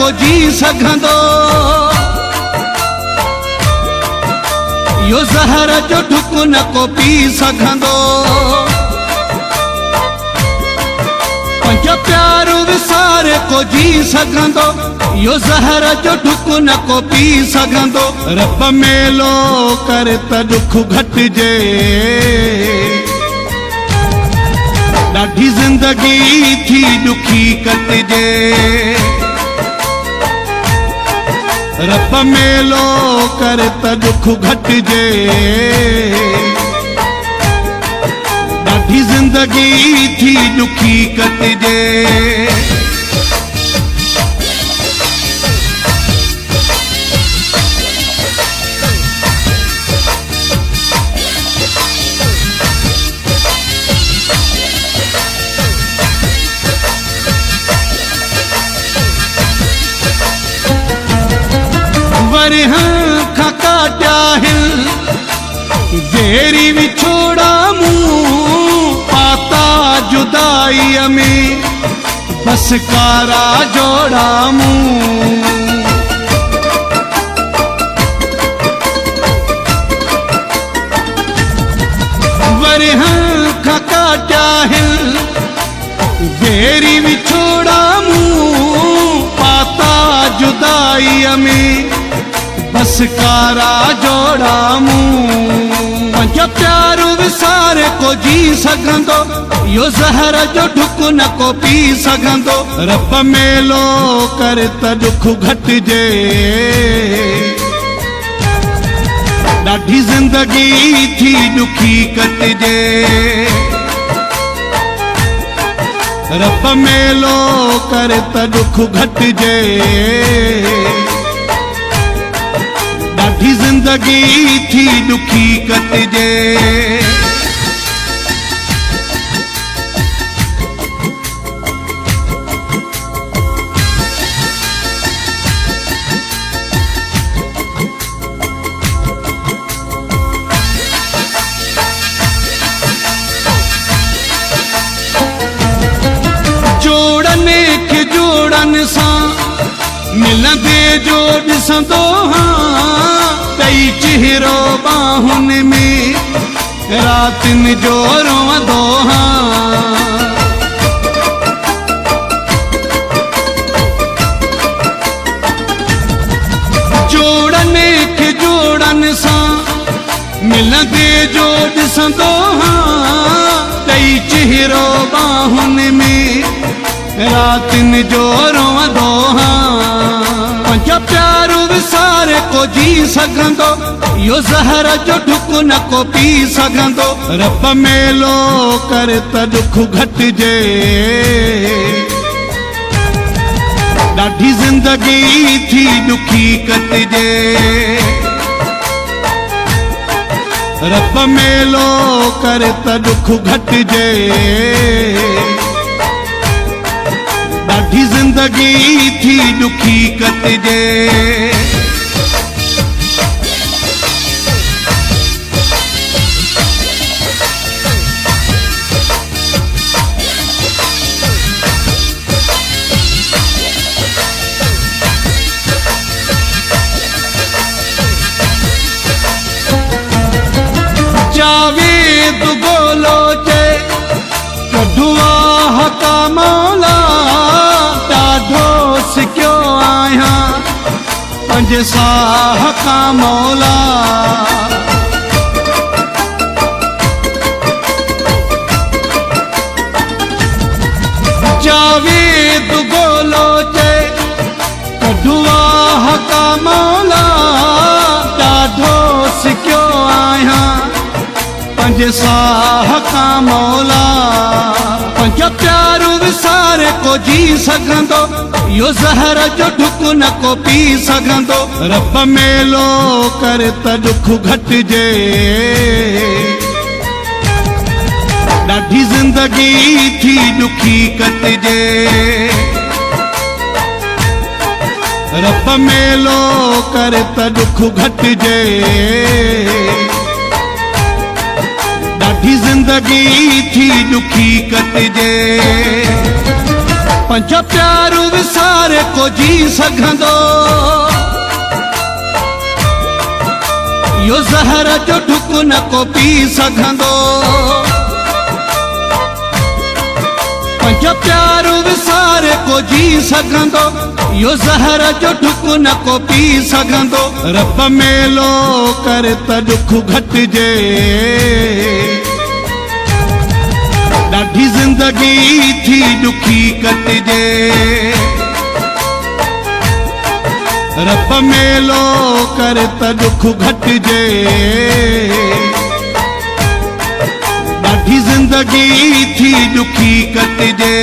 को जी सघंदो। यो ज़हर जो ढुक न को पी सघंदो। पंज प्यार विसारे को जी सघंदो। यो ज़हर जो ढुक न को पी सघंदो। रब मेलो कर त दुख घटिजे। ॾाढी ज़िंदगी थी दुखी कटिजे। रब मेलो कर त दुख घटिजे। ॾाढी ज़िंदगी थी दुखी कटिजे। खां काटिया हिल जेरी विछोड़ा मूं पाता जुदाई में बस कारा जोड़ा मूं। खां काटिया हिल जेरी विछोड़ा मूं पाता जुदाई में बस कारा जोड़ा मूं। पंज प्यार विसारे को जी सघंदो। यो ज़हर जो ढुक न को पी सघंदो। रब मेलो कर त दुख घटिजे। ॾाढी ज़िंदगी थी दुखी कटिजे। रब मेलो कर त दुख घटिजे। ॾाढी ज़िंदगी थी दुखी कटिजे। जोड़ने के जोड़न सां मिलंदे जो ॾिसंदो हाँ। कई चेहरो बाहुन में रातिन जो रोंदो हाँ। जोड़ने के जोड़न सां मिलंदे जो ॾिसंदो हाँ। कई चेहरो बाहुन में रातिन जो रोंदो हाँ। पंज प्यार विसारे को जी सघंदो। यो ज़हर जो ढुक न को पी सघंदो। रब मेलो कर त दुख घटिजे। ॾाढी ज़िंदगी थी दुखी कटिजे। रब मेलो कर त दुख घटिजे। ॾाढी ज़िंदगी थी दुखी कटिजे। जावेद गोलो जे कढुआ हका मौला। ॾाढो सिकियो आहियां पंज साह का मौला। जावेद गोलो जे कढुआ हका मौला। ॾाढो सिकियो आहियां पंज साह का मौला। पंज प्यार विसारे को जी सघंदो। यो ज़हर जो ढुक न को पी सघंदो। रब मेलो कर त दुख घटिजे। ॾाढी ज़िंदगी थी दुखी कटिजे। रब मेलो कर त दुख घटिजे। ॾाढी ज़िंदगी थी दुखी कटिजे। पंज प्यार विसारे को जी सघंदो यो ज़हर जो ढुक न को पी सघंदो पंज प्यार विसारे को जी सघंदो यो ज़हर जो ढुक न को पी सघंदो रब मेलो कर त दुख घटिजे ॾाढी ज़िंदगी थी दुखी कटिजे रब मेलो कर त दुख घटिजे ॾाढी ज़िंदगी थी दुखी कटिजे